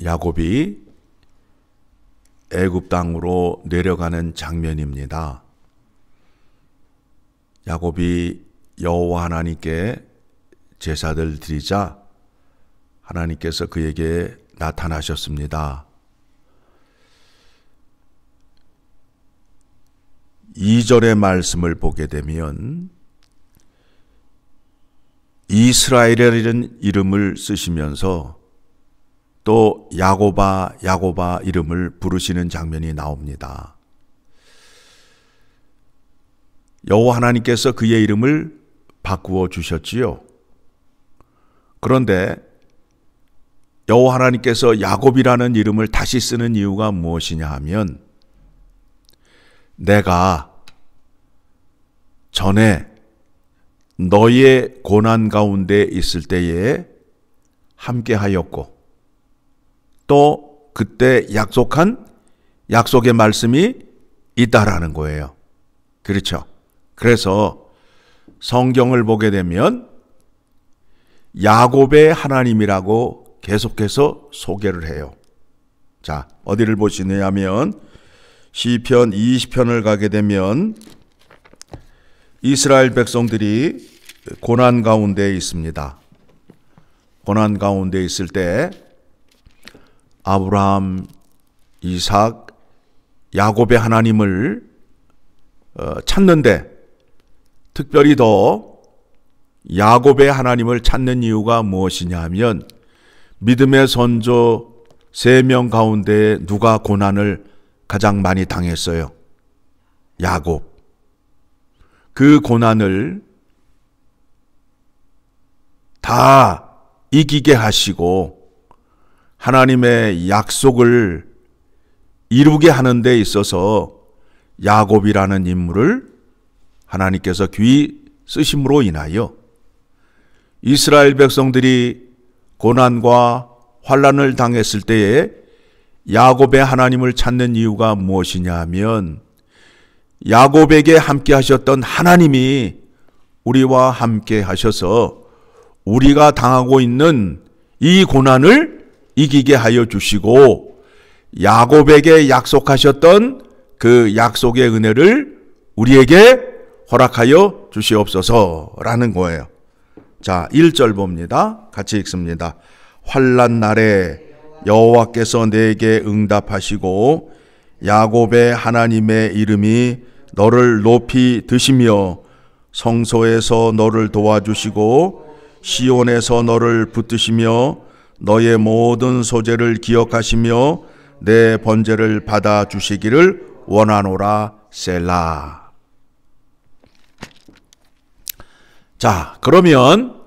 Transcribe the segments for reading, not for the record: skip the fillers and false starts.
야곱이 애굽 땅으로 내려가는 장면입니다. 야곱이 여호와 하나님께 제사를 드리자 하나님께서 그에게 나타나셨습니다. 2절의 말씀을 보게 되면 이스라엘이라는 이름을 쓰시면서 또 야곱아 야곱아 이름을 부르시는 장면이 나옵니다. 여호와 하나님께서 그의 이름을 바꾸어 주셨지요. 그런데 여호와 하나님께서 야곱이라는 이름을 다시 쓰는 이유가 무엇이냐 하면 내가 전에 너의 고난 가운데 있을 때에 함께하였고 또 그때 약속한 약속의 말씀이 있다라는 거예요. 그렇죠? 그래서 성경을 보게 되면 야곱의 하나님이라고 계속해서 소개를 해요. 자, 어디를 보시느냐 하면 시편 20편을 가게 되면 이스라엘 백성들이 고난 가운데 있습니다. 고난 가운데 있을 때 아브라함, 이삭, 야곱의 하나님을 찾는데 특별히 더 야곱의 하나님을 찾는 이유가 무엇이냐 하면 믿음의 선조 3명 가운데 누가 고난을 가장 많이 당했어요? 야곱. 그 고난을 다 이기게 하시고 하나님의 약속을 이루게 하는 데 있어서 야곱이라는 인물을 하나님께서 귀히 쓰심으로 인하여 이스라엘 백성들이 고난과 환난을 당했을 때에 야곱의 하나님을 찾는 이유가 무엇이냐 하면 야곱에게 함께 하셨던 하나님이 우리와 함께 하셔서 우리가 당하고 있는 이 고난을 이기게 하여 주시고 야곱에게 약속하셨던 그 약속의 은혜를 우리에게 허락하여 주시옵소서라는 거예요. 자, 1절 봅니다. 같이 읽습니다. 환난 날에 여호와께서 내게 응답하시고 야곱의 하나님의 이름이 너를 높이 드시며 성소에서 너를 도와주시고 시온에서 너를 붙드시며 너의 모든 소재를 기억하시며 내 번제를 받아주시기를 원하노라 셀라. 자, 그러면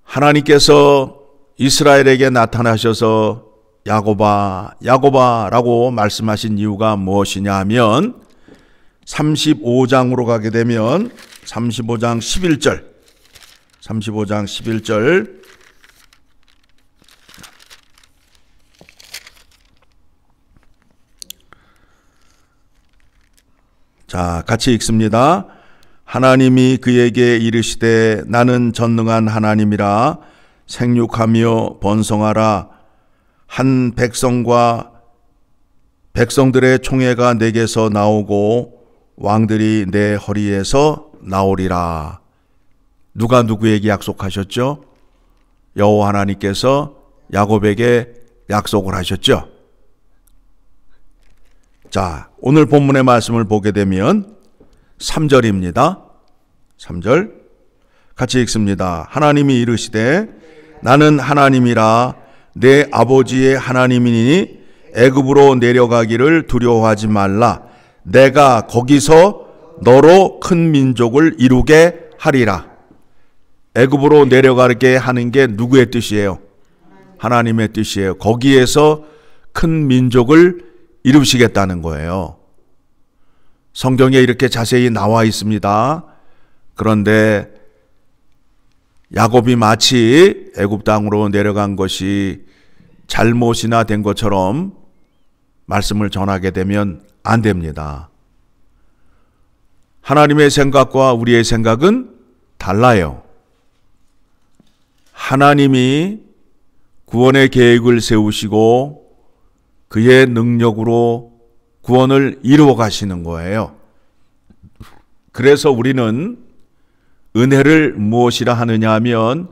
하나님께서 이스라엘에게 나타나셔서 야곱아 야곱아 라고 말씀하신 이유가 무엇이냐 하면 35장으로 가게 되면 35장 11절 자, 같이 읽습니다. 하나님이 그에게 이르시되 나는 전능한 하나님이라 생육하며 번성하라. 한 백성과 백성들의 총회가 내게서 나오고 왕들이 내 허리에서 나오리라. 누가 누구에게 약속하셨죠? 여호와 하나님께서 야곱에게 약속을 하셨죠. 자, 오늘 본문의 말씀을 보게 되면 3절입니다. 3절 같이 읽습니다. 하나님이 이르시되 나는 하나님이라 내 아버지의 하나님이니 애굽으로 내려가기를 두려워하지 말라. 내가 거기서 너로 큰 민족을 이루게 하리라. 애굽으로 내려가게 하는 게 누구의 뜻이에요? 하나님의 뜻이에요. 거기에서 큰 민족을 이루시겠다는 거예요. 성경에 이렇게 자세히 나와 있습니다. 그런데 야곱이 마치 애굽 땅으로 내려간 것이 잘못이나 된 것처럼 말씀을 전하게 되면 안 됩니다. 하나님의 생각과 우리의 생각은 달라요. 하나님이 구원의 계획을 세우시고 그의 능력으로 구원을 이루어 가시는 거예요. 그래서 우리는 은혜를 무엇이라 하느냐 하면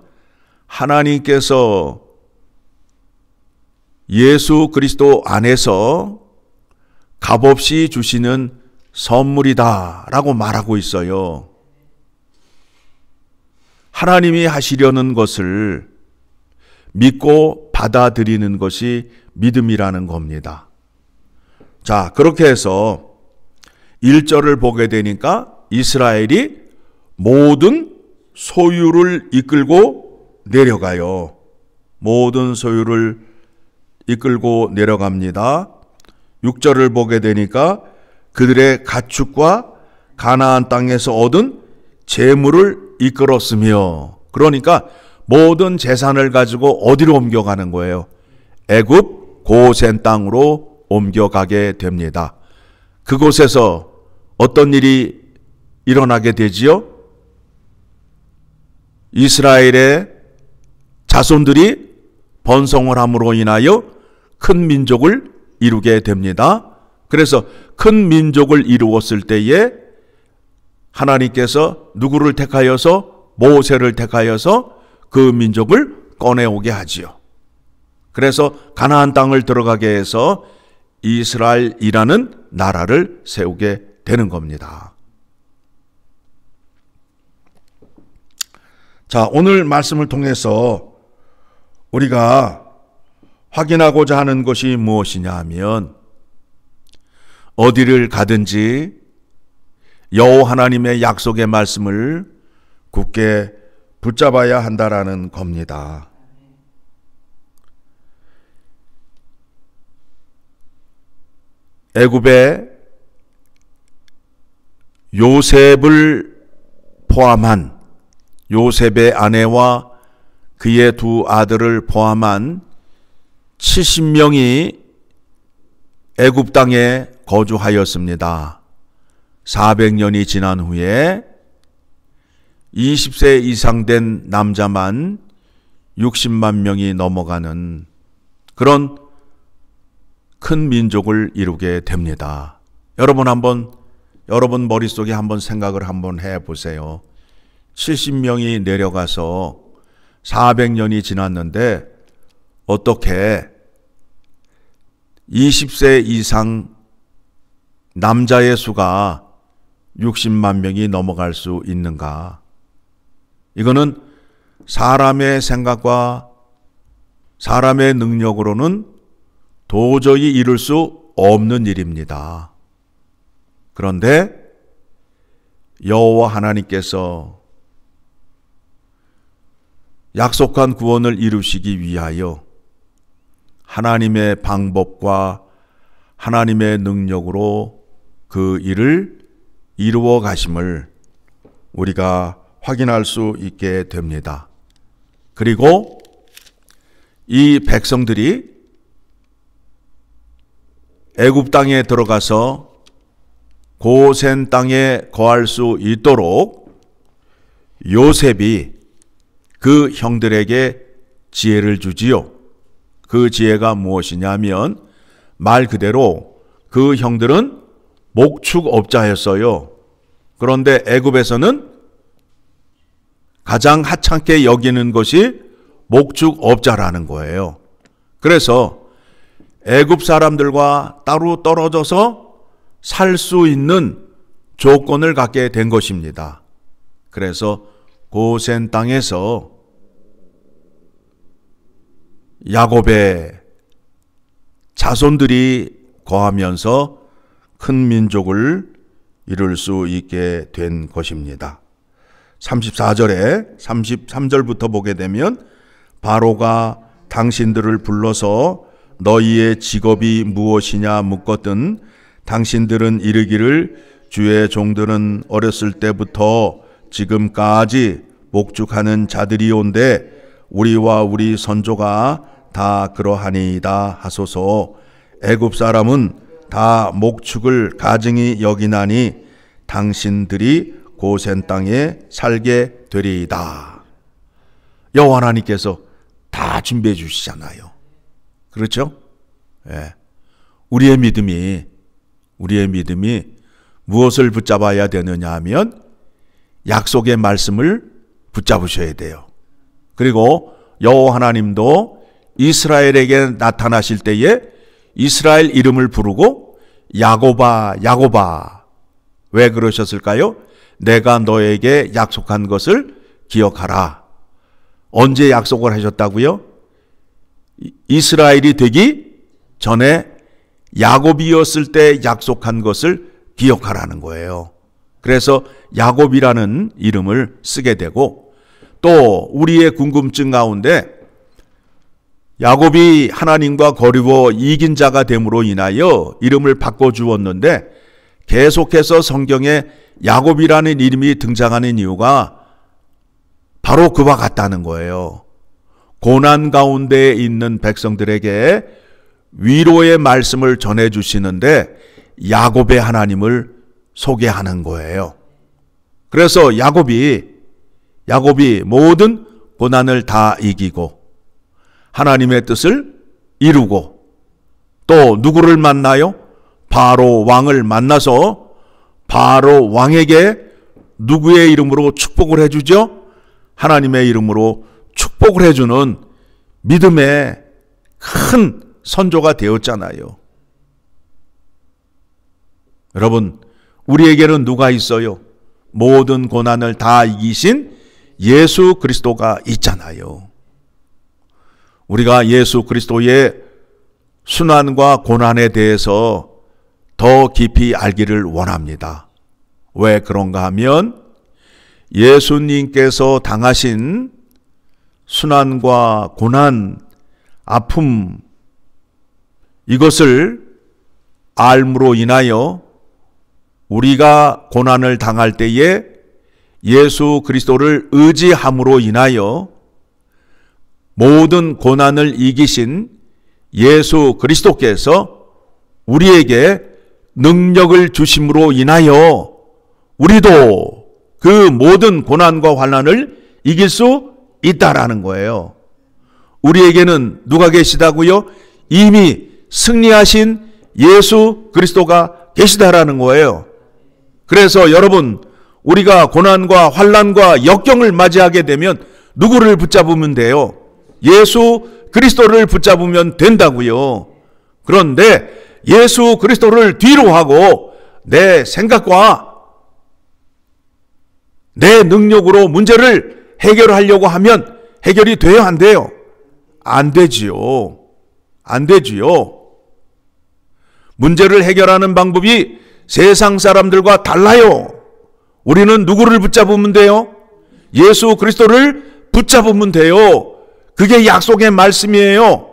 하나님께서 예수 그리스도 안에서 값없이 주시는 선물이다 라고 말하고 있어요. 하나님이 하시려는 것을 믿고 받아들이는 것이 믿음이라는 겁니다. 자, 그렇게 해서 1절을 보게 되니까 이스라엘이 모든 소유를 이끌고 내려가요. 모든 소유를 이끌고 내려갑니다. 6절을 보게 되니까 그들의 가축과 가나안 땅에서 얻은 재물을 이끌었으며, 그러니까 모든 재산을 가지고 어디로 옮겨가는 거예요? 애굽 고센 땅으로 옮겨가게 됩니다. 그곳에서 어떤 일이 일어나게 되지요? 이스라엘의 자손들이 번성을 함으로 인하여 큰 민족을 이루게 됩니다. 그래서 큰 민족을 이루었을 때에 하나님께서 누구를 택하여서, 모세를 택하여서 그 민족을 꺼내오게 하지요. 그래서 가나안 땅을 들어가게 해서 이스라엘이라는 나라를 세우게 되는 겁니다. 자, 오늘 말씀을 통해서 우리가 확인하고자 하는 것이 무엇이냐 하면, 어디를 가든지 여호와 하나님의 약속의 말씀을 굳게 붙잡아야 한다라는 겁니다. 애굽의 요셉을 포함한, 요셉의 아내와 그의 두 아들을 포함한 70명이 애굽 땅에 거주하였습니다. 400년이 지난 후에 20세 이상 된 남자만 60만 명이 넘어가는 그런 큰 민족을 이루게 됩니다. 여러분 머릿속에 한번 생각을 한번 해보세요. 70명이 내려가서 400년이 지났는데 어떻게 20세 이상 남자의 수가 60만 명이 넘어갈 수 있는가? 이거는 사람의 생각과 사람의 능력으로는 도저히 이룰 수 없는 일입니다. 그런데 여호와 하나님께서 약속한 구원을 이루시기 위하여 하나님의 방법과 하나님의 능력으로 그 일을 이루어 가심을 우리가 확인할 수 있게 됩니다. 그리고 이 백성들이 애굽 땅에 들어가서 고센 땅에 거할 수 있도록 요셉이 그 형들에게 지혜를 주지요. 그 지혜가 무엇이냐면 말 그대로 그 형들은 목축업자였어요. 그런데 애굽에서는 가장 하찮게 여기는 것이 목축업자라는 거예요. 그래서 애굽 사람들과 따로 떨어져서 살 수 있는 조건을 갖게 된 것입니다. 그래서 고센 땅에서 야곱의 자손들이 거하면서 큰 민족을 이룰 수 있게 된 것입니다. 34절에 33절부터 보게 되면 바로가 당신들을 불러서 너희의 직업이 무엇이냐 묻거든 당신들은 이르기를 주의 종들은 어렸을 때부터 지금까지 목축하는 자들이온데 우리와 우리 선조가 다 그러하니이다 하소서. 애굽 사람은 다 목축을 가증히 여기나니 당신들이 고센 땅에 살게 되리이다. 여호와 하나님께서 다 다 준비해 주시잖아요. 그렇죠? 예. 우리의 믿음이 무엇을 붙잡아야 되느냐 하면 약속의 말씀을 붙잡으셔야 돼요. 그리고 여호와 하나님도 이스라엘에게 나타나실 때에 이스라엘 이름을 부르고 야곱아 야곱아, 왜 그러셨을까요? 내가 너에게 약속한 것을 기억하라. 언제 약속을 하셨다고요? 이스라엘이 되기 전에 야곱이었을 때 약속한 것을 기억하라는 거예요. 그래서 야곱이라는 이름을 쓰게 되고, 또 우리의 궁금증 가운데 야곱이 하나님과 거리고 이긴 자가 됨으로 인하여 이름을 바꿔주었는데, 계속해서 성경에 야곱이라는 이름이 등장하는 이유가 바로 그와 같다는 거예요. 고난 가운데 있는 백성들에게 위로의 말씀을 전해주시는데 야곱의 하나님을 소개하는 거예요. 그래서 야곱이 모든 고난을 다 이기고 하나님의 뜻을 이루고, 또 누구를 만나요? 바로 왕을 만나서 바로 왕에게 누구의 이름으로 축복을 해주죠? 하나님의 이름으로 축복을 해주는 믿음의 큰 선조가 되었잖아요. 여러분, 우리에게는 누가 있어요? 모든 고난을 다 이기신 예수 그리스도가 있잖아요. 우리가 예수 그리스도의 순환과 고난에 대해서 더 깊이 알기를 원합니다. 왜 그런가 하면 예수님께서 당하신 순환과 고난, 아픔, 이것을 알므로 인하여 우리가 고난을 당할 때에 예수 그리스도를 의지함으로 인하여 모든 고난을 이기신 예수 그리스도께서 우리에게 능력을 주심으로 인하여 우리도 그 모든 고난과 환난을 이길 수 있다라는 거예요. 우리에게는 누가 계시다고요? 이미 승리하신 예수 그리스도가 계시다라는 거예요. 그래서 여러분, 우리가 고난과 환난과 역경을 맞이하게 되면 누구를 붙잡으면 돼요? 예수 그리스도를 붙잡으면 된다고요. 그런데 예수 그리스도를 뒤로 하고 내 생각과 내 능력으로 문제를 해결하려고 하면 해결이 돼요, 안 돼요? 안 되지요. 안 되지요. 문제를 해결하는 방법이 세상 사람들과 달라요. 우리는 누구를 붙잡으면 돼요? 예수 그리스도를 붙잡으면 돼요. 그게 약속의 말씀이에요.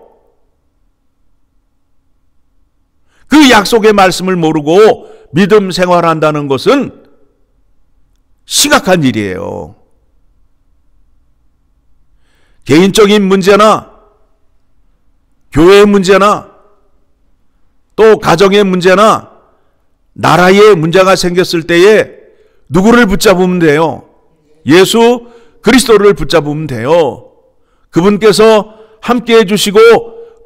그 약속의 말씀을 모르고 믿음 생활한다는 것은 심각한 일이에요. 개인적인 문제나 교회의 문제나 또 가정의 문제나 나라의 문제가 생겼을 때에 누구를 붙잡으면 돼요? 예수 그리스도를 붙잡으면 돼요. 그분께서 함께 해주시고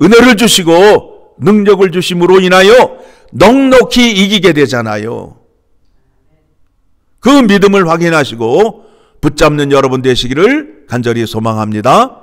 은혜를 주시고 능력을 주심으로 인하여 넉넉히 이기게 되잖아요. 그 믿음을 확인하시고 붙잡는 여러분 되시기를 간절히 소망합니다.